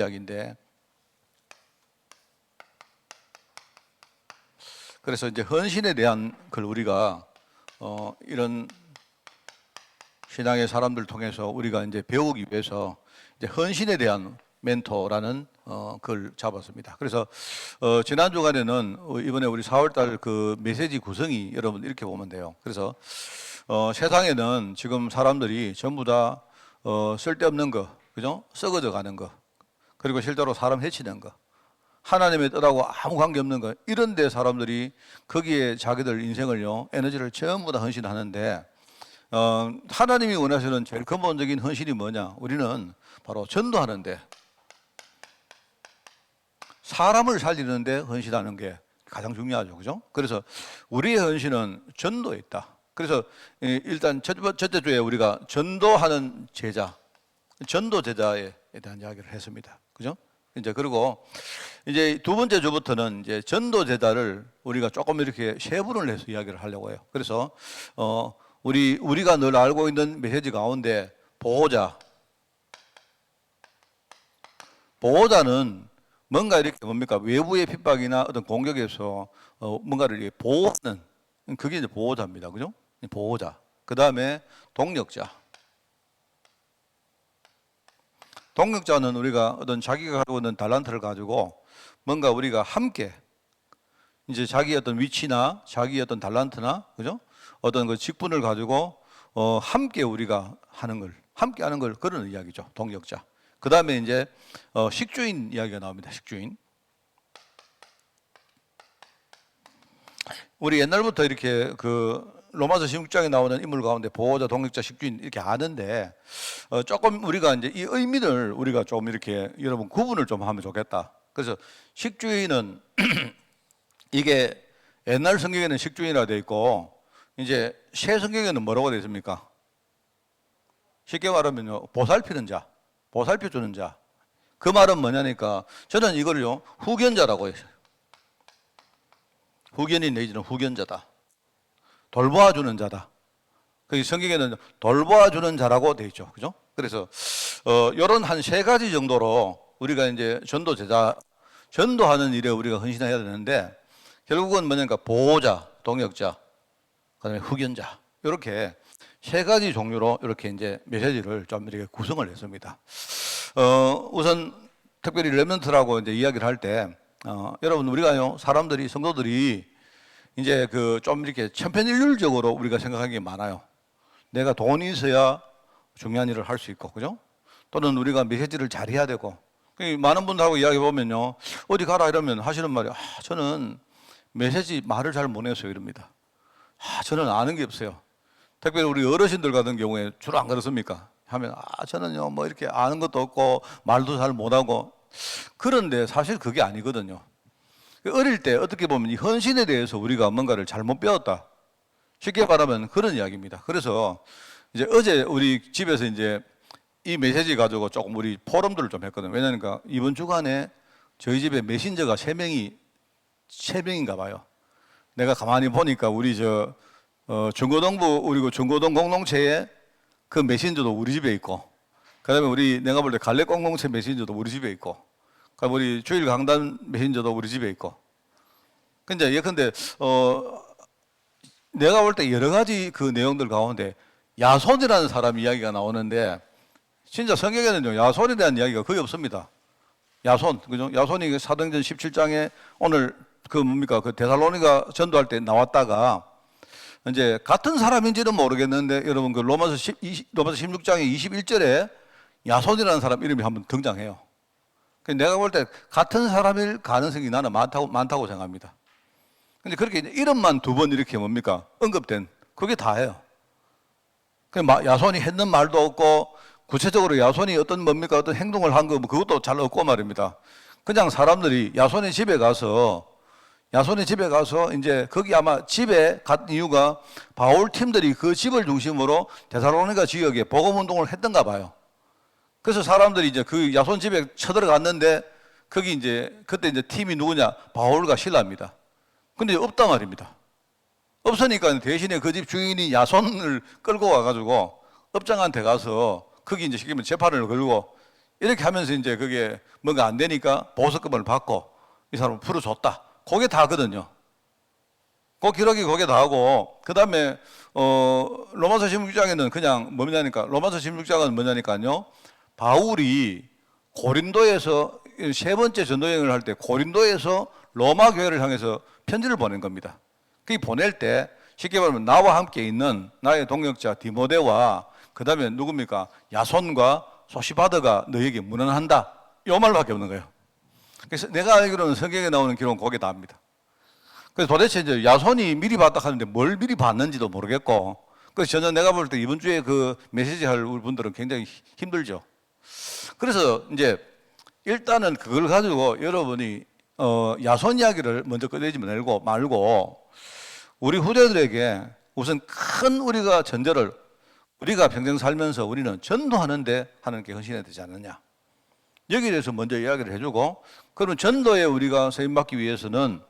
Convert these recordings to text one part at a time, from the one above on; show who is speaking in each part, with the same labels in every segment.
Speaker 1: 이야기인데, 그래서 이제 헌신에 대한 걸 우리가 이런 신앙의 사람들 통해서 우리가 이제 배우기 위해서 이제 헌신에 대한 멘토라는 걸 잡았습니다. 그래서 지난 주간에는 이번에 우리 4월달 그 메시지 구성이 여러분 이렇게 보면 돼요. 그래서 세상에는 지금 사람들이 전부 다 쓸데없는 거, 그죠? 썩어져 가는 거, 그리고 실제로 사람 해치는 거, 하나님의 뜻하고 아무 관계없는 거, 이런 데 사람들이 거기에 자기들 인생을요, 에너지를 전부 다 헌신하는데, 하나님이 원하시는 제일 근본적인 헌신이 뭐냐? 우리는 바로 전도하는데, 사람을 살리는데 헌신하는 게 가장 중요하죠. 그죠? 그래서 우리의 헌신은 전도에 있다. 그래서 일단 첫째 주에 우리가 전도하는 제자, 전도 제자에 대한 이야기를 했습니다. 그죠? 이제 그리고 이제 두 번째 주부터는 이제 전도 제자를 우리가 조금 이렇게 세분을 해서 이야기를 하려고 해요. 그래서 우리가 늘 알고 있는 메시지 가운데 보호자는 뭔가 이렇게 뭡니까? 외부의 핍박이나 어떤 공격에서 뭔가를 이렇게 보호하는, 그게 이제 보호자입니다. 그죠? 보호자. 그 다음에 동력자. 동력자는 우리가 어떤 자기가 가지고 있는 달란트를 가지고 뭔가 우리가 함께 이제 자기의 어떤 위치나 자기의 어떤 달란트나, 그죠? 어떤 그 직분을 가지고 함께 우리가 하는 걸, 함께 하는 걸, 그런 이야기죠. 동력자. 그 다음에 이제 식주인 이야기가 나옵니다. 식주인. 우리 옛날부터 이렇게 그 로마서 16장에 나오는 인물 가운데 보호자, 동력자, 식주인 이렇게 아는데, 조금 우리가 이제 이 의미를 우리가 좀 이렇게 여러분 구분을 좀 하면 좋겠다. 그래서 식주인은 이게 옛날 성경에는 식주인이라 되어 있고, 이제 새 성경에는 뭐라고 되어 있습니까? 쉽게 말하면요, 보살피는 자, 보살펴주는 자. 그 말은 뭐냐니까, 저는 이걸요, 후견자라고 해요. 후견인 내지는 후견자다. 돌보아주는 자다. 그 성경에는 돌보아주는 자라고 되어 있죠. 그죠? 그래서, 요런 한 세 가지 정도로 우리가 이제 전도 제자, 전도하는 일에 우리가 헌신해야 되는데, 결국은 뭐냐니까, 보호자, 동역자, 그 다음에 후견자. 이렇게 세 가지 종류로 이렇게 이제 메시지를 좀 이렇게 구성을 했습니다. 우선 특별히 레멘트라고 이제 이야기를 할 때, 여러분 우리가요, 사람들이, 성도들이 이제 그 좀 이렇게 천편일률적으로 우리가 생각하는 게 많아요. 내가 돈이 있어야 중요한 일을 할 수 있고, 그죠? 또는 우리가 메시지를 잘해야 되고. 많은 분들하고 이야기해 보면요, 어디 가라 이러면 하시는 말이, 저는 메시지 말을 잘 못해서 이럽니다. 저는 아는 게 없어요. 특별히 우리 어르신들 같은 경우에 주로 안 그렇습니까? 하면 저는요 뭐 이렇게 아는 것도 없고 말도 잘 못하고. 그런데 사실 그게 아니거든요. 어릴 때 어떻게 보면 이 헌신에 대해서 우리가 뭔가를 잘못 배웠다. 쉽게 말하면 그런 이야기입니다. 그래서 이제 어제 우리 집에서 이제 이 메시지 가지고 조금 우리 포럼들을 좀 했거든요. 왜냐니까 이번 주간에 저희 집에 메신저가 3명인가 봐요. 내가 가만히 보니까 우리 중고등부, 우리 중고등 공동체에 그 메신저도 우리 집에 있고, 그 다음에 내가 볼 때 갈래 공동체 메신저도 우리 집에 있고, 그다음에 우리 주일 강단 메신저도 우리 집에 있고. 근데 예컨대, 내가 볼 때 여러 가지 그 내용들 가운데 야손이라는 사람 이야기가 나오는데, 진짜 성경에는요, 야손에 대한 이야기가 거의 없습니다. 야손, 그죠? 야손이 사도행전 17장에 오늘 그 데살로니가 전도할 때 나왔다가, 이제 같은 사람인지는 모르겠는데, 여러분 그 로마서 16장의 21절에 야손이라는 사람 이름이 한번 등장해요. 내가 볼 때 같은 사람일 가능성이 나는 많다고 생각합니다. 근데 그렇게 이름만 2번 이렇게 언급된, 그게 다예요. 야손이 했는 말도 없고, 구체적으로 야손이 어떤 행동을 한 거, 그것도 잘 없고 말입니다. 그냥 사람들이 야손의 집에 가서 이제 거기 아마 집에 간 이유가 바울 팀들이 그 집을 중심으로 데살로니가 지역에 복음 운동을 했던가 봐요. 그래서 사람들이 이제 그 야손 집에 쳐들어갔는데, 거기 그때 이제 팀이 누구냐? 바울과 실라입니다. 근데 없단 말입니다. 없으니까 대신에 그 집 주인이 야손을 끌고 와가지고 업장한테 가서 거기 이제 시키면 재판을 걸고, 이렇게 하면서 이제 그게 뭔가 안 되니까 보석금을 받고 이 사람을 풀어줬다. 그게 다거든요. 그 기록이 그게 다하고, 그 다음에, 로마서 16장에는 그냥 뭐냐니까, 로마서 16장은 뭐냐니까요. 바울이 고린도에서 세 번째 전도여행을 할 때 고린도에서 로마 교회를 향해서 편지를 보낸 겁니다. 그 보낼 때 쉽게 말하면 나와 함께 있는 나의 동역자 디모데와 그 다음에 누굽니까? 야손과 소시바드가 너에게 문안한다. 이 말밖에 없는 거예요. 그래서 내가 알기로는 성경에 나오는 기록은 거기에 나옵니다. 그래서 도대체 이제 야손이 미리 봤다 하는데 뭘 미리 봤는지도 모르겠고, 그래서 전혀 내가 볼 때 이번 주에 그 메시지 할 분들은 굉장히 힘들죠. 그래서 이제 일단은 그걸 가지고 여러분이 야손 이야기를 먼저 꺼내지 말고 우리 후대들에게 우선 큰 우리가 전제를 우리가 평생 살면서 우리는 전도하는데 하나님께 헌신해야 되지 않느냐. 여기에 대해서 먼저 이야기를 해주고, 그러면 전도에 우리가 쓰임받기 위해서는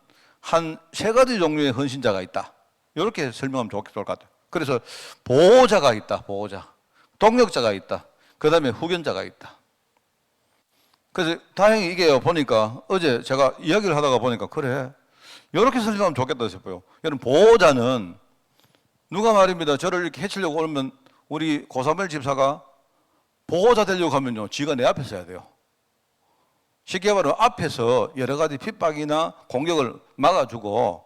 Speaker 1: 한 세 가지 종류의 헌신자가 있다. 이렇게 설명하면 좋을 것 같아요. 그래서 보호자가 있다. 보호자. 동력자가 있다. 그 다음에 후견자가 있다. 그래서 다행히 이게 보니까 어제 제가 이야기를 하다가 보니까 그래. 이렇게 설명하면 좋겠다 싶어요. 여러분, 보호자는 누가 말입니다. 저를 이렇게 해치려고 오면 우리 고사멜 집사가 보호자 되려고 하면요, 지가 내 앞에 서야 돼요. 쉽게 말하면 앞에서 여러 가지 핍박이나 공격을 막아주고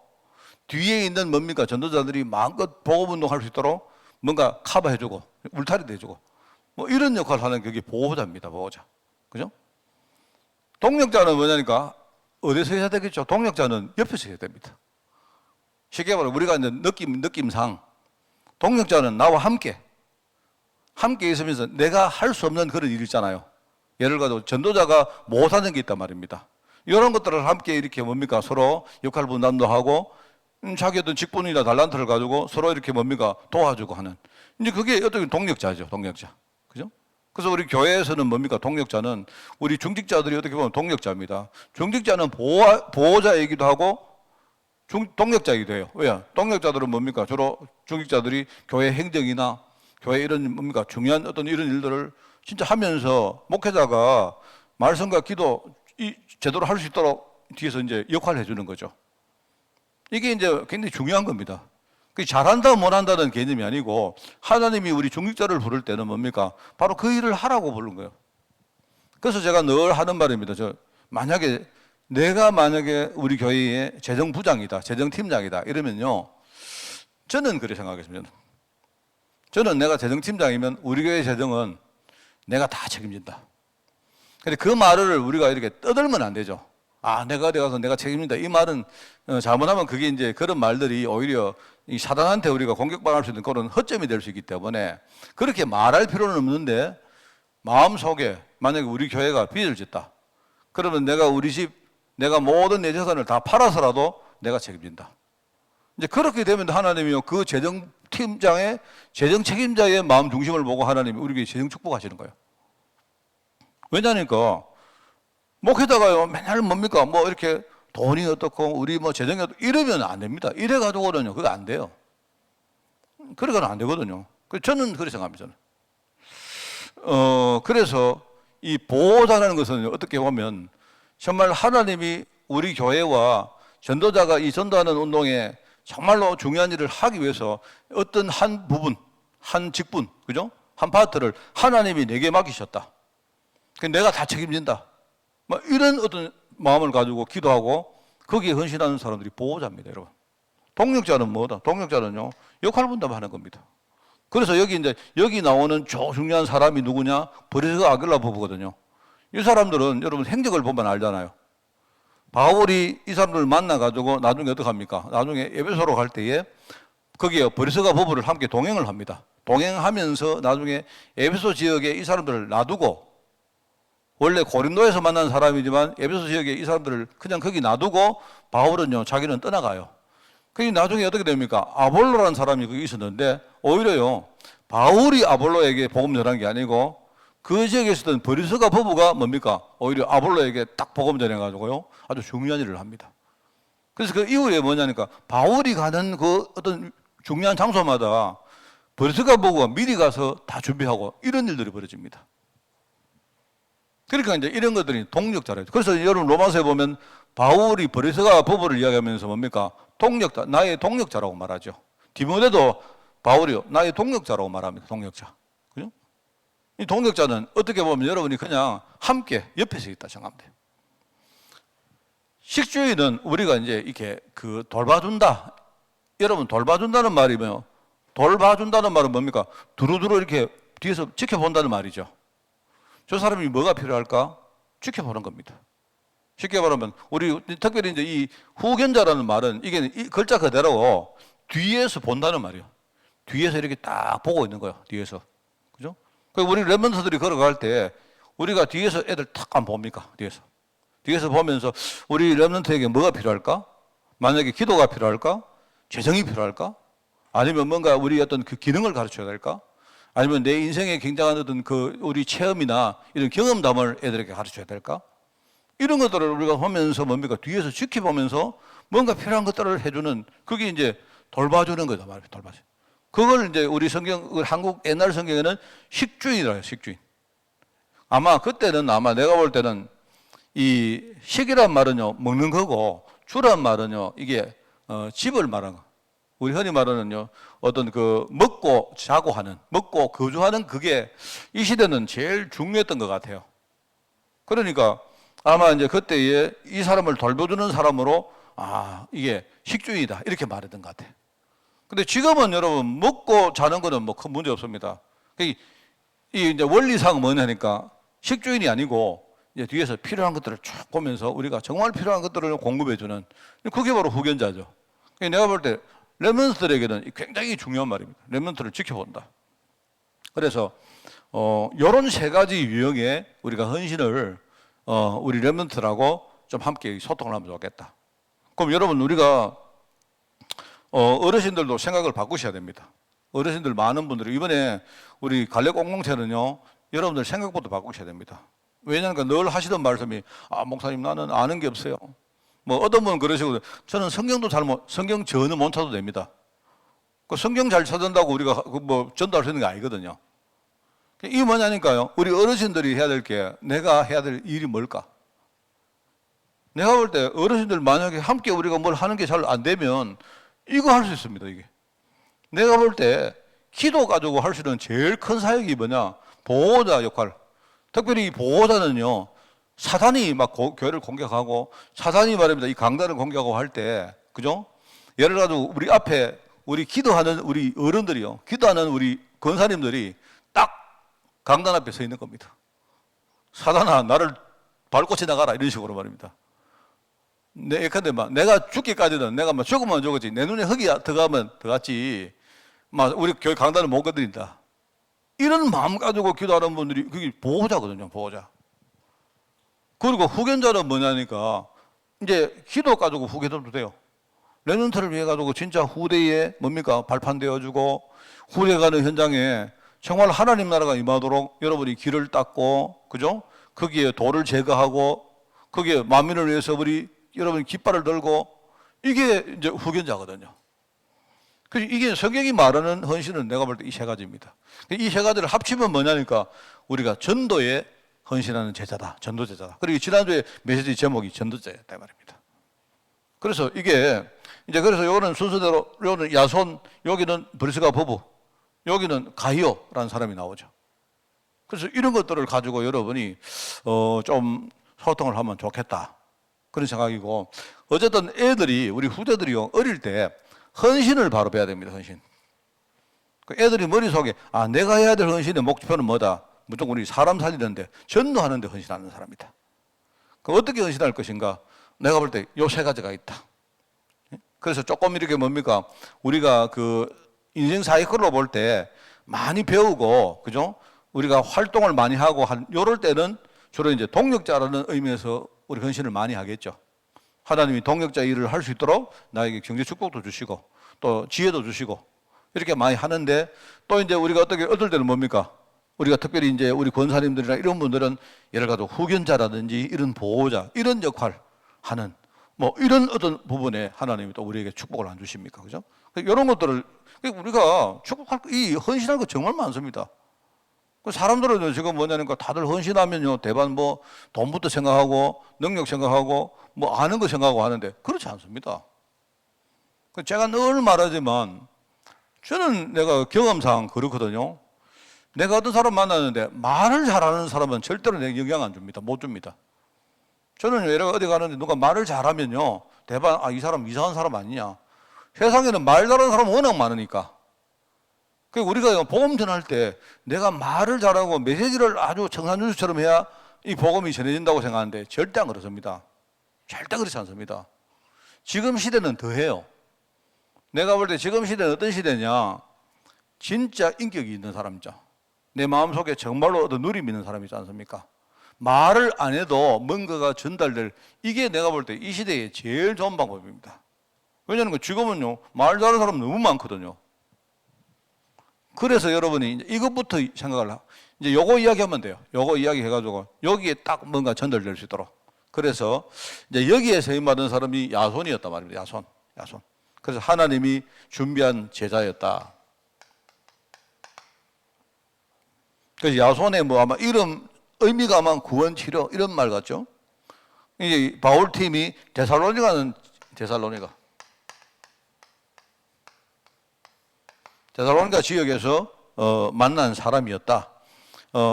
Speaker 1: 뒤에 있는 뭡니까? 전도자들이 마음껏 복음운동할 수 있도록 뭔가 커버해주고 울타리도 해주고 뭐 이런 역할을 하는 그게 보호자입니다. 보호자. 그죠? 동력자는 뭐냐니까 어디서 해야 되겠죠? 동력자는 옆에서 해야 됩니다. 쉽게 말하면 우리가 이제 느낌상 동력자는 나와 함께 있으면서 내가 할 수 없는 그런 일 있잖아요. 예를 들어 전도자가 못하는 게 있단 말입니다. 이런 것들을 함께 이렇게 뭡니까? 서로 역할 분담도 하고 자기 어떤 직분이나 달란트를 가지고 서로 이렇게 뭡니까? 도와주고 하는. 이제 그게 어떻게 동력자죠. 동력자. 그죠? 그래서 우리 교회에서는 뭡니까? 동력자는 우리 중직자들이 어떻게 보면 동력자입니다. 중직자는 보호자이기도 하고 동력자이기도 해요. 왜요? 동력자들은 뭡니까? 주로 중직자들이 교회 행정이나 교회 이런 뭡니까? 중요한 어떤 이런 일들을 진짜 하면서 목회자가 말씀과 기도 제대로 할 수 있도록 뒤에서 이제 역할을 해주는 거죠. 이게 이제 굉장히 중요한 겁니다. 잘한다 못한다는 개념이 아니고 하나님이 우리 중직자를 부를 때는 뭡니까? 바로 그 일을 하라고 부른 거예요. 그래서 제가 늘 하는 말입니다. 내가 만약에 우리 교회의 재정부장이다, 재정팀장이다 이러면요, 저는 그렇게 생각하겠습니다. 저는 내가 재정팀장이면 우리 교회 재정은 내가 다 책임진다. 근데 그 말을 우리가 이렇게 떠들면 안 되죠. 내가 어디 가서 내가 책임진다. 이 말은 잘못하면 그게 이제 그런 말들이 오히려 이 사단한테 우리가 공격받을 수 있는 그런 허점이 될 수 있기 때문에 그렇게 말할 필요는 없는데 마음속에 만약에 우리 교회가 빚을 짓다. 그러면 내가 우리 집, 내가 모든 내 재산을 다 팔아서라도 내가 책임진다. 이제 그렇게 되면 하나님이요, 그 재정팀장의 재정 책임자의 마음 중심을 보고 하나님이 우리에게 재정 축복하시는 거예요. 왜냐니까 목회자가요 맨날 뭡니까? 뭐 이렇게 돈이 어떻고 우리 뭐 재정이 어떻고 이러면 안 됩니다. 이래 가지고는요 그거 안 돼요. 그래가는 안 되거든요. 저는 그렇게 생각합니다. 그래서 이 보호자라는 것은 어떻게 보면 정말 하나님이 우리 교회와 전도자가 이 전도하는 운동에 정말로 중요한 일을 하기 위해서 어떤 한 부분, 한 직분, 그죠? 한 파트를 하나님이 내게 맡기셨다. 내가 다 책임진다. 뭐 이런 어떤 마음을 가지고 기도하고 거기에 헌신하는 사람들이 보호자입니다, 여러분. 동력자는 뭐다? 동력자는요, 역할 분담하는 겁니다. 그래서 여기 나오는 중요한 사람이 누구냐? 브리스가 아길라 부부거든요. 이 사람들은 여러분 행적을 보면 알잖아요. 바울이 이 사람들을 만나가지고 나중에 어떻게 합니까? 나중에 에베소로 갈 때에 거기에 브리스가 부부를 함께 동행을 합니다. 동행하면서 나중에 에베소 지역에 이 사람들을 놔두고 원래 고린도에서 만난 사람이지만 에베소 지역에 이 사람들을 그냥 거기 놔두고 바울은요, 자기는 떠나가요. 그게 나중에 어떻게 됩니까? 아볼로라는 사람이 거기 있었는데 오히려요, 바울이 아볼로에게 복음 전한 게 아니고 그 지역에 있었던 브리스가 부부가 뭡니까? 오히려 아볼로에게 딱 복음 전해가지고요, 아주 중요한 일을 합니다. 그래서 그 이후에 뭐냐니까 바울이 가는 그 어떤 중요한 장소마다 브리스가 부부가 미리 가서 다 준비하고 이런 일들이 벌어집니다. 그러니까 이제 이런 것들이 동력자래요. 그래서 여러분 로마서에 보면 바울이 버리스가 부부를 이야기하면서 뭡니까? 동력자, 나의 동력자라고 말하죠. 디모데도 바울이요, 나의 동력자라고 말합니다. 동력자. 그죠? 이 동력자는 어떻게 보면 여러분이 그냥 함께 옆에서 있다 생각하면 돼요. 식주인은 우리가 이제 이렇게 그 돌봐준다. 여러분 돌봐준다는 말이면 돌봐준다는 말은 뭡니까? 두루두루 이렇게 뒤에서 지켜본다는 말이죠. 저 사람이 뭐가 필요할까? 지켜보는 겁니다. 쉽게 말하면 우리 특별히 이제 이 후견자라는 말은 이게 이 글자 그대로 뒤에서 본다는 말이에요. 뒤에서 이렇게 딱 보고 있는 거예요. 뒤에서. 그죠? 우리 랩런트들이 걸어갈 때 우리가 뒤에서 애들 탁 안 봅니까? 뒤에서 보면서 우리 랩런트에게 뭐가 필요할까? 만약에 기도가 필요할까? 재정이 필요할까? 아니면 뭔가 우리 어떤 그 기능을 가르쳐야 될까? 아니면 내 인생에 굉장한 어떤 그 우리 체험이나 이런 경험담을 애들에게 가르쳐야 될까? 이런 것들을 우리가 보면서 뭡니까? 뒤에서 지켜보면서 뭔가 필요한 것들을 해주는 그게 이제 돌봐주는 거다 말이에요. 돌봐주. 그걸 이제 우리 성경, 한국 옛날 성경에는 식주인이라고 해요. 식주인. 아마 그때는 아마 내가 볼 때는 이 식이란 말은요 먹는 거고 주란 말은요 이게 집을 말하는 거. 우리 흔히 말하는요 어떤 그 먹고 자고 하는 먹고 거주하는 그게 이 시대는 제일 중요했던 것 같아요. 그러니까 아마 이제 그때에 이 사람을 돌봐주는 사람으로 이게 식주인이다 이렇게 말했던 것 같아요. 근데 지금은 여러분 먹고 자는 거는 뭐 큰 문제 없습니다. 이 이제 원리상 뭐냐니까 식주인이 아니고 이제 뒤에서 필요한 것들을 쭉 보면서 우리가 정말 필요한 것들을 공급해주는 그게 바로 후견자죠. 내가 볼 때 렘넌트들에게는 굉장히 중요한 말입니다. 렘넌트를 지켜본다. 그래서 이런 세 가지 유형의 우리가 헌신을 우리 렘넌트라고 좀 함께 소통을 하면 좋겠다. 그럼 여러분 우리가 어르신들도 생각을 바꾸셔야 됩니다. 어르신들 많은 분들이 이번에 우리 갈래 공동체는요 여러분들 생각부터 바꾸셔야 됩니다. 왜냐하면 늘 하시던 말씀이 목사님 나는 아는 게 없어요. 뭐 어떤 분은 그러시고 저는 성경도 성경 전혀 못 찾아도 됩니다. 그 성경 잘 찾는다고 우리가 뭐 전도할 수 있는 게 아니거든요. 이게 뭐냐니까요. 우리 어르신들이 해야 될 게 내가 해야 될 일이 뭘까? 내가 볼 때 어르신들 만약에 함께 우리가 뭘 하는 게 잘 안 되면 이거 할 수 있습니다. 이게 내가 볼 때 기도 가지고 할 수 있는 제일 큰 사역이 뭐냐? 보호자 역할. 특별히 이 보호자는요. 사단이 막 교회를 공격하고 사단이 말입니다. 이 강단을 공격하고 할 때 그죠? 예를 들어 우리 앞에 우리 기도하는 우리 어른들이요. 기도하는 우리 권사님들이 딱 강단 앞에 서 있는 겁니다. 사단아 나를 밟고 지나가라 이런 식으로 말입니다. 예컨대 막 내가 죽기까지는 내가 막 죽으면 죽었지 내 눈에 흙이 들어가면 들어갔지 막 우리 교회 강단을 못 건드린다. 이런 마음 가지고 기도하는 분들이 그게 보호자거든요. 보호자. 그리고 후견자는 뭐냐니까 이제 기도 가지고 후견도 돼요. 렘넌트를 위해 가지고 진짜 후대에 뭡니까 발판되어주고 후대 가는 현장에 정말 하나님 나라가 임하도록 여러분이 길을 닦고 그죠? 거기에 돌을 제거하고 거기에 만민을 위해서 우리 여러분 깃발을 들고 이게 이제 후견자거든요. 그래서 이게 성경이 말하는 헌신은 내가 볼 때 이 세 가지입니다. 이 세 가지를 합치면 뭐냐니까 우리가 전도에 헌신하는 제자다. 전도 제자다. 그리고 지난주에 메시지 제목이 전도제였다 말입니다. 그래서 이게 이제 그래서 요거는 순서대로 요거는 야손, 여기는 브리스가 부부, 여기는 가이오라는 사람이 나오죠. 그래서 이런 것들을 가지고 여러분이 좀 소통을 하면 좋겠다. 그런 생각이고 어쨌든 애들이 우리 후대들이요 어릴 때 헌신을 바로 배워야 됩니다. 헌신. 애들이 머릿속에 내가 해야 될 헌신의 목표는 뭐다. 무조건 우리 사람 살리는데 전도하는 데 헌신하는 사람이다. 그럼 어떻게 헌신할 것인가? 내가 볼 때 요 세 가지가 있다. 그래서 조금 이렇게 뭡니까? 우리가 그 인생 사이클로 볼 때 많이 배우고 그죠? 우리가 활동을 많이 하고 한 요럴 때는 주로 이제 동력자라는 의미에서 우리 헌신을 많이 하겠죠. 하나님이 동력자 일을 할 수 있도록 나에게 경제 축복도 주시고 또 지혜도 주시고 이렇게 많이 하는데 또 이제 우리가 어떨 때는 뭡니까? 우리가 특별히 이제 우리 권사님들이나 이런 분들은 예를 들어 후견자라든지 이런 보호자 이런 역할 하는 뭐 이런 어떤 부분에 하나님이 또 우리에게 축복을 안 주십니까? 그죠? 이런 것들을 우리가 축복할 이 헌신할 거 정말 많습니다. 그 사람들은 지금 뭐냐니까 다들 헌신하면요 대반 뭐 돈부터 생각하고 능력 생각하고 뭐 아는 거 생각하고 하는데 그렇지 않습니다. 제가 늘 말하지만 저는 내가 경험상 그렇거든요. 내가 어떤 사람 만나는데 말을 잘하는 사람은 절대로 내게 영향 안 줍니다. 못 줍니다. 저는 예를 어디 가는데 누가 말을 잘하면요 대반 이 사람 이상한 사람 아니냐. 세상에는 말 잘하는 사람 워낙 많으니까. 우리가 복음 전할 때 내가 말을 잘하고 메시지를 아주 청산유수처럼 해야 이 복음이 전해진다고 생각하는데 절대 안 그렇습니다. 절대 그렇지 않습니다. 지금 시대는 더해요. 내가 볼 때 지금 시대는 어떤 시대냐? 진짜 인격이 있는 사람이죠. 내 마음속에 정말로 어떤 누림이 있는 사람이지 않습니까? 말을 안 해도 뭔가가 전달될, 이게 내가 볼 때 이 시대의 제일 좋은 방법입니다. 왜냐하면 지금은요 말 잘하는 사람 너무 많거든요. 그래서 여러분이 이제 이것부터 생각을 하고 이제 요거 이야기하면 돼요. 요거 이야기해가지고 여기에 딱 뭔가 전달될 수 있도록. 그래서 이제 여기에 세임받은 사람이 야손이었단 말입니다. 야손. 그래서 하나님이 준비한 제자였다. 그래서 야손의 뭐 아마 이름 의미가 아마 구원 치료 이런 말 같죠. 이제 바울 팀이 데살로니가 지역에서 만난 사람이었다.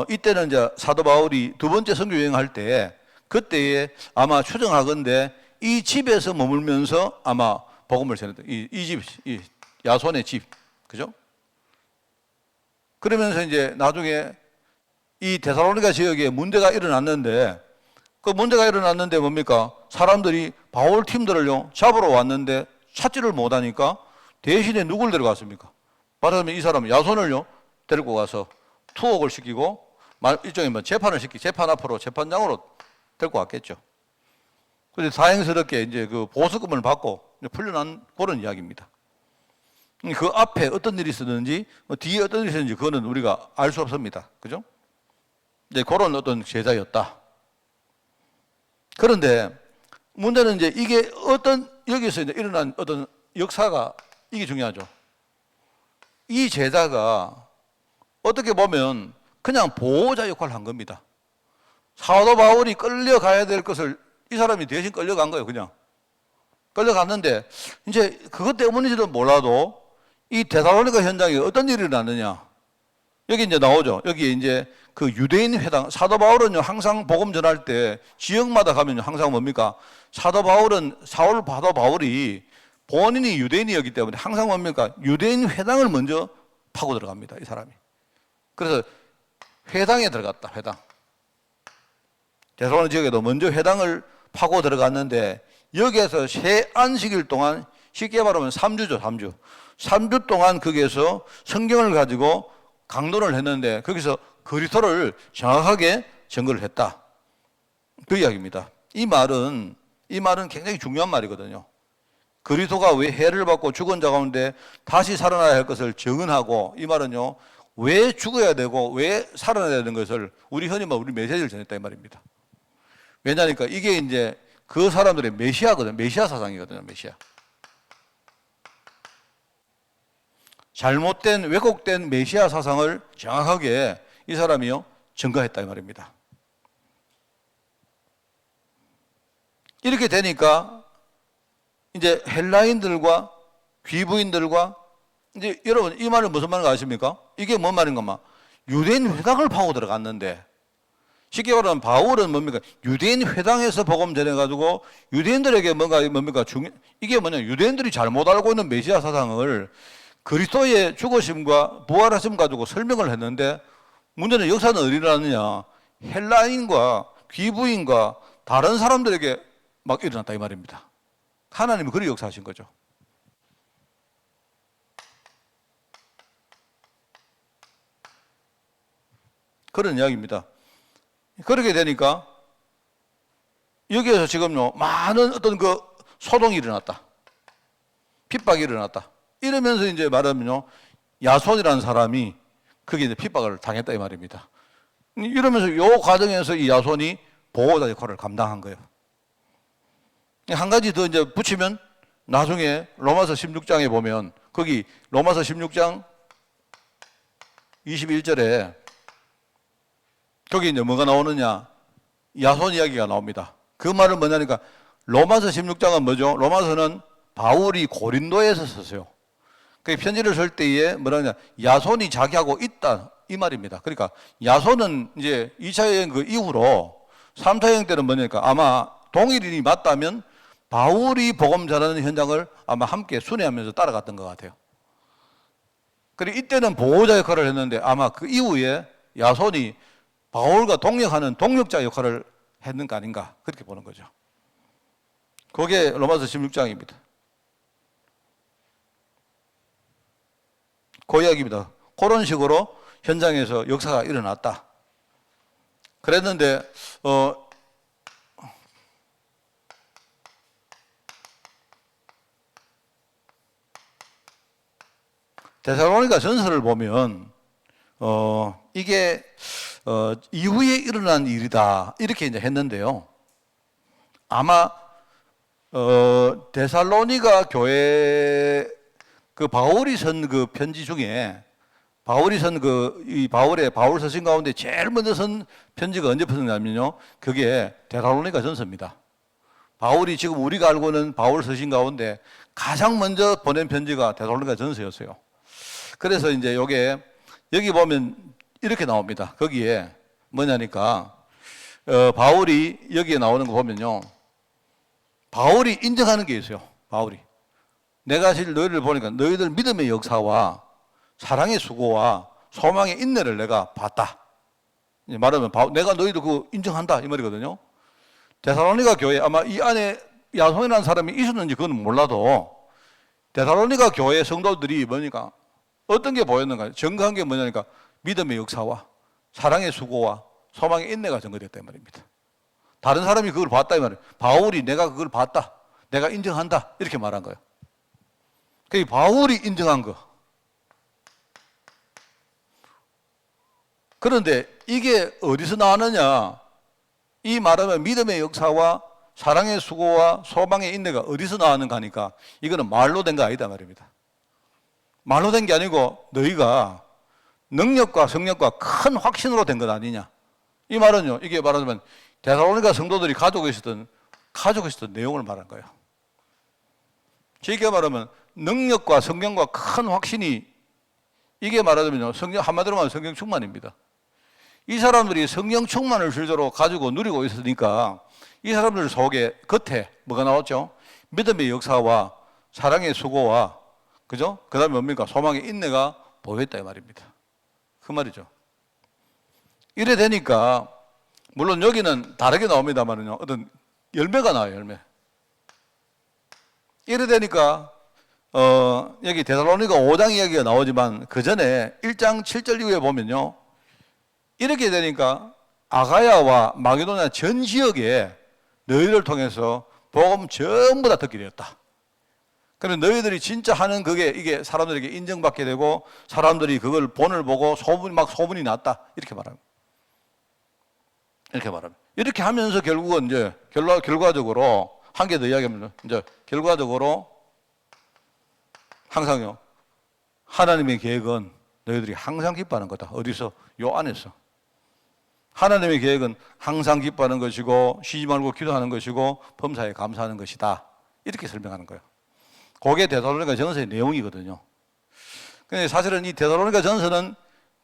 Speaker 1: 이때는 이제 사도 바울이 두 번째 선교 여행할 때 그때에 아마 추정하건대 이 집에서 머물면서 아마 복음을 전했다. 이 집, 이 야손의 집, 그죠? 그러면서 이제 나중에 이 데살로니가 지역에 문제가 일어났는데 그 문제가 일어났는데 뭡니까? 사람들이 바울 팀들을요 잡으러 왔는데 찾지를 못하니까 대신에 누굴 데려갔습니까? 말하자면 이 사람 야손을요 데리고 가서 투옥을 시키고 일종의 뭐 재판을 재판 앞으로 재판장으로 데리고 왔겠죠. 그래서 다행스럽게 이제 그 보석금을 받고 풀려난 그런 이야기입니다. 그 앞에 어떤 일이 있었는지 뒤에 어떤 일이 있었는지 그거는 우리가 알 수 없습니다. 그죠? 이제 그런 어떤 제자였다. 그런데 문제는 이제 이게 어떤 여기서 이제 일어난 어떤 역사가 이게 중요하죠. 이 제자가 어떻게 보면 그냥 보호자 역할을 한 겁니다. 사도 바울이 끌려가야 될 것을 이 사람이 대신 끌려간 거예요. 그냥 끌려갔는데 이제 그것 때문인지도 몰라도 이 데살로니가 현장에 어떤 일이 일어났느냐. 여기 이제 나오죠. 여기 이제 그 유대인 회당, 사도 바울은요 항상 복음 전할 때 지역마다 가면 항상 뭡니까? 사도 바울이 본인이 유대인이었기 때문에 항상 뭡니까? 유대인 회당을 먼저 파고 들어갑니다. 이 사람이. 그래서 회당에 들어갔다. 회당. 데살로니가 지역에도 먼저 회당을 파고 들어갔는데 여기에서 새 안식일 동안 쉽게 말하면 3주죠. 3주. 3주 동안 거기에서 성경을 가지고 강론을 했는데 거기서 그리스도를 정확하게 증거를 했다. 그 이야기입니다. 이 말은 굉장히 중요한 말이거든요. 그리스도가 왜 해를 받고 죽은 자 가운데 다시 살아나야 할 것을 증언하고, 이 말은요 왜 죽어야 되고 왜 살아나야 되는 것을 우리 흔히 우리 메시지를 전했다 이 말입니다. 왜냐니까 이게 이제 그 사람들의 메시아거든요. 메시아 사상이거든요. 메시아. 잘못된 왜곡된 메시아 사상을 정확하게 이 사람이요 증거했다 이 말입니다. 이렇게 되니까 이제 헬라인들과 귀부인들과 이제 여러분 이 말은 무슨 말인지 아십니까? 이게 뭔 말인가? 유대인 회당을 파고 들어갔는데 쉽게 말하면 바울은 뭡니까? 유대인 회당에서 복음 전해가지고 유대인들에게 뭡니까? 이게 뭐냐? 유대인들이 잘못 알고 있는 메시아 사상을 그리스도의 죽으심과 부활하심 가지고 설명을 했는데 문제는 역사는 어디 일어났느냐? 헬라인과 귀부인과 다른 사람들에게 막 일어났다 이 말입니다. 하나님이 그리 역사하신 거죠. 그런 이야기입니다. 그렇게 되니까 여기에서 지금요 많은 어떤 그 소동이 일어났다. 핍박이 일어났다. 이러면서 이제 말하면요 야손이라는 사람이 거기에 이제 핍박을 당했다 이 말입니다. 이러면서 이 과정에서 이 야손이 보호자 역할을 감당한 거예요. 한 가지 더 이제 붙이면 나중에 로마서 16장에 보면 거기 로마서 16장 21절에 거기 이제 뭐가 나오느냐? 야손 이야기가 나옵니다. 그 말은 뭐냐니까 로마서 16장은 뭐죠? 로마서는 바울이 고린도에서 썼어요. 그 편지를 쓸 때에 뭐라냐? 야손이 자기하고 있다 이 말입니다. 그러니까 야손은 이제 2차 여행 그 이후로 3차 여행 때는 뭐냐니까 아마 동일인이 맞다면 바울이 복음 전하는 현장을 아마 함께 순회하면서 따라갔던 것 같아요. 그리고 이때는 보호자 역할을 했는데 아마 그 이후에 야손이 바울과 동역하는 동역자 역할을 했는 거 아닌가 그렇게 보는 거죠. 그게 로마서 16장입니다. 그 이야기입니다. 그런 식으로 현장에서 역사가 일어났다. 그랬는데 데살로니가 전서를 보면 이게 이후에 일어난 일이다 이렇게 이제 했는데요. 아마 데살로니가 교회 그 바울이 쓴 그 편지 중에 바울이 쓴 이 바울 서신 가운데 제일 먼저 쓴 편지가 언제 썼냐면요. 그게 데살로니가 전서입니다. 바울이 지금 우리가 알고 있는 바울 서신 가운데 가장 먼저 보낸 편지가 데살로니가 전서였어요. 그래서 이제 여기 보면 이렇게 나옵니다. 거기에 뭐냐니까 바울이 여기에 나오는 거 보면요. 바울이 인정하는 게 있어요. 바울이. 내가 사실 너희를 보니까 너희들 믿음의 역사와 사랑의 수고와 소망의 인내를 내가 봤다. 말하면 내가 너희들 그거 인정한다 이 말이거든요. 데살로니가 교회 아마 이 안에 야손이라는 사람이 있었는지 그건 몰라도 데살로니가 교회 성도들이 뭐니까 어떤 게 보였는가? 증거한 게 뭐냐니까 믿음의 역사와 사랑의 수고와 소망의 인내가 증거됐다 이 말입니다. 다른 사람이 그걸 봤다 이 말이에요. 바울이 내가 그걸 봤다. 내가 인정한다. 이렇게 말한 거예요. 그 바울이 인정한 거. 그런데 이게 어디서 나왔느냐? 이 말하면 믿음의 역사와 사랑의 수고와 소망의 인내가 어디서 나왔는가 하니까 이거는 말로 된 거 아니다 말입니다. 말로 된 게 아니고 너희가 능력과 성령과 큰 확신으로 된 것 아니냐. 이 말은요. 이게 말하자면 데살로니가 성도들이 가지고 있었던 내용을 말한 거예요. 쉽게 말하면 능력과 성령과 큰 확신이 이게 말하자면요. 한마디로 말하면 성령 충만입니다. 이 사람들이 성령 충만을 실제로 가지고 누리고 있으니까 이 사람들 속에 겉에 뭐가 나왔죠? 믿음의 역사와 사랑의 수고와 그죠? 그 다음에 뭡니까? 소망의 인내가 보였다 이 말입니다. 그 말이죠. 이래 되니까 물론 여기는 다르게 나옵니다만은요. 어떤 열매가 나와요. 열매. 이래 되니까 여기 데살로니가 5장 이야기가 나오지만 그 전에 1장 7절 이후에 보면요. 이렇게 되니까 아가야와 마게도냐 전 지역에 너희를 통해서 복음 전부 다 듣게 되었다. 그래서 너희들이 진짜 하는 이게 사람들에게 인정받게 되고 사람들이 그걸 본을 보고 소문이 났다. 이렇게 말합니다. 이렇게 하면서 결국은 이제 결과적으로 한 개 더 이야기하면 이제 결과적으로 항상요. 하나님의 계획은 너희들이 항상 기뻐하는 거다. 어디서? 요 안에서. 하나님의 계획은 항상 기뻐하는 것이고 쉬지 말고 기도하는 것이고 범사에 감사하는 것이다. 이렇게 설명하는 거예요. 그게 데살로니가 전서의 내용이거든요. 근데 사실은 이 데살로니가 전서는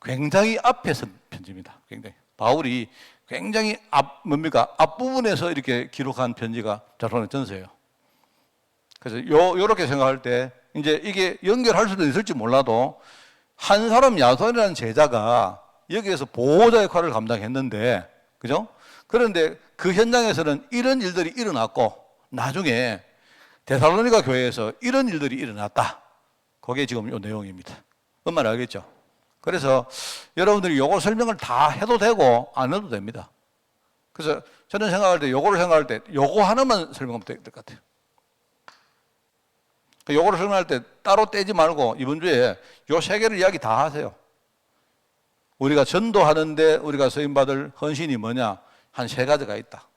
Speaker 1: 굉장히 앞에 선 편지입니다. 굉장히. 바울이 굉장히 앞부분에서 이렇게 기록한 편지가 데살로니가 전서예요. 그래서 요렇게 생각할 때 이제 이게 연결할 수도 있을지 몰라도 한 사람 야손이라는 제자가 여기에서 보호자 역할을 감당했는데, 그죠? 그런데 그 현장에서는 이런 일들이 일어났고, 나중에 데살로니가 교회에서 이런 일들이 일어났다. 그게 지금 이 내용입니다. 뭔 말 알겠죠? 그래서 여러분들이 요거 설명을 다 해도 되고, 안 해도 됩니다. 그래서 저는 요거를 생각할 때, 요거 하나만 설명하면 될 것 같아요. 요거를 설명할 때 따로 떼지 말고, 이번 주에 요 세 개를 이야기 다 하세요. 우리가 전도하는데 우리가 쓰임받을 헌신이 뭐냐? 한 세 가지가 있다.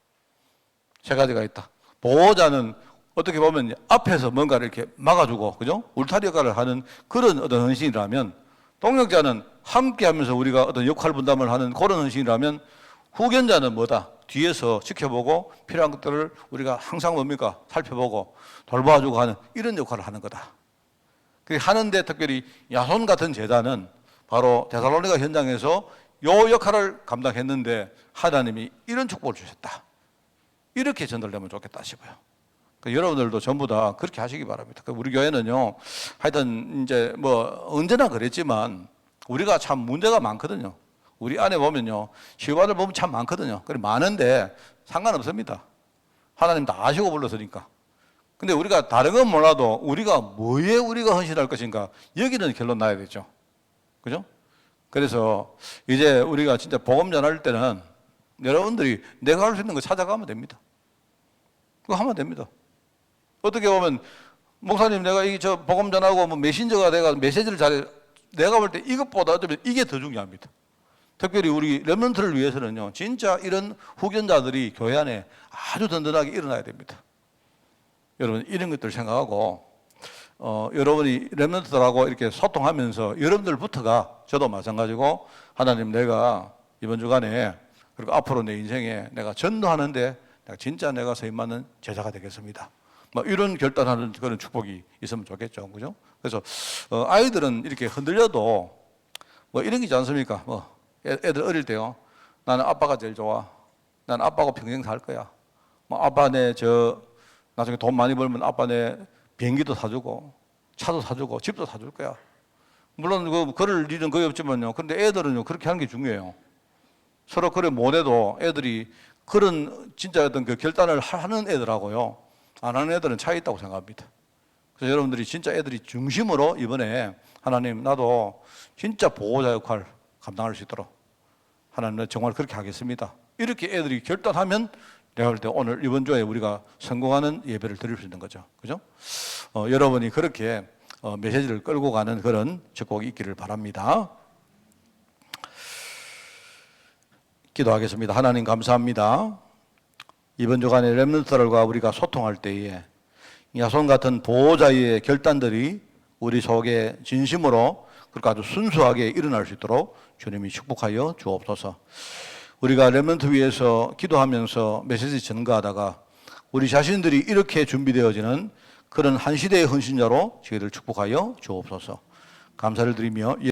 Speaker 1: 세 가지가 있다. 보호자는 어떻게 보면 앞에서 뭔가를 이렇게 막아주고, 그죠? 울타리 역할을 하는 그런 어떤 헌신이라면, 동역자는 함께 하면서 우리가 어떤 역할 분담을 하는 그런 헌신이라면, 후견자는 뭐다? 뒤에서 지켜보고 필요한 것들을 우리가 항상 뭡니까? 살펴보고 돌봐주고 하는 이런 역할을 하는 거다. 그 하는데 특별히 야손 같은 제자는 바로 데살로니가 현장에서 요 역할을 감당했는데 하나님이 이런 축복을 주셨다. 이렇게 전달되면 좋겠다 싶어요. 그러니까 여러분들도 전부 다 그렇게 하시기 바랍니다. 우리 교회는요, 하여튼 이제 뭐 언제나 그랬지만 우리가 참 문제가 많거든요. 우리 안에 보면요, 시험받을 보면 참 많거든요. 그래 많은데 상관없습니다. 하나님 다 아시고 불렀으니까. 근데 우리가 다른 건 몰라도 우리가 뭐에 우리가 헌신할 것인가 여기는 결론 나야 되죠. 그죠? 그래서 이제 우리가 진짜 복음 전할 때는 여러분들이 내가 할 수 있는 거 찾아가면 됩니다. 그거 하면 됩니다. 어떻게 보면 목사님 내가 저 복음 전하고 뭐 메신저가 내가 메시지를 잘해, 내가 볼 때 이것보다 어쩌면 이게 더 중요합니다. 특별히 우리 렘넌트를 위해서는요, 진짜 이런 후견자들이 교회 안에 아주 든든하게 일어나야 됩니다. 여러분 이런 것들 생각하고 여러분이 렘넌트들하고 이렇게 소통하면서 여러분들부터가 저도 마찬가지고 하나님 내가 이번 주간에 그리고 앞으로 내 인생에 내가 전도하는데 진짜 내가 서임 맞는 제자가 되겠습니다. 뭐 이런 결단하는 그런 축복이 있으면 좋겠죠, 그죠? 그래서 아이들은 이렇게 흔들려도 뭐 이런 게 있지 않습니까? 뭐 애들 어릴 때요, 나는 아빠가 제일 좋아. 나는 아빠하고 평생 살 거야. 뭐 아빠 나중에 돈 많이 벌면 아빠 내 비행기도 사주고 차도 사주고 집도 사줄 거야. 물론 그럴 일은 거의 없지만요. 그런데 애들은요 그렇게 하는 게 중요해요. 서로 그래 못해도 애들이 그런 진짜 어떤 그 결단을 하는 애들하고요, 안 하는 애들은 차이 있다고 생각합니다. 그래서 여러분들이 진짜 애들이 중심으로 이번에 하나님 나도 진짜 보호자 역할 감당할 수 있도록 하나님 정말 그렇게 하겠습니다. 이렇게 애들이 결단하면 내가 볼 때 오늘 이번 주에 우리가 성공하는 예배를 드릴 수 있는 거죠. 그죠? 여러분이 그렇게 메시지를 끌고 가는 그런 축복이 있기를 바랍니다. 기도하겠습니다. 하나님 감사합니다. 이번 주간에 렘넌트들과 우리가 소통할 때에 야손 같은 보호자의 결단들이 우리 속에 진심으로 그리고 아주 순수하게 일어날 수 있도록 주님이 축복하여 주옵소서. 우리가 렘넌트 위해서 기도하면서 메시지 전가하다가 우리 자신들이 이렇게 준비되어지는 그런 한 시대의 헌신자로 저희를 축복하여 주옵소서. 감사를 드리며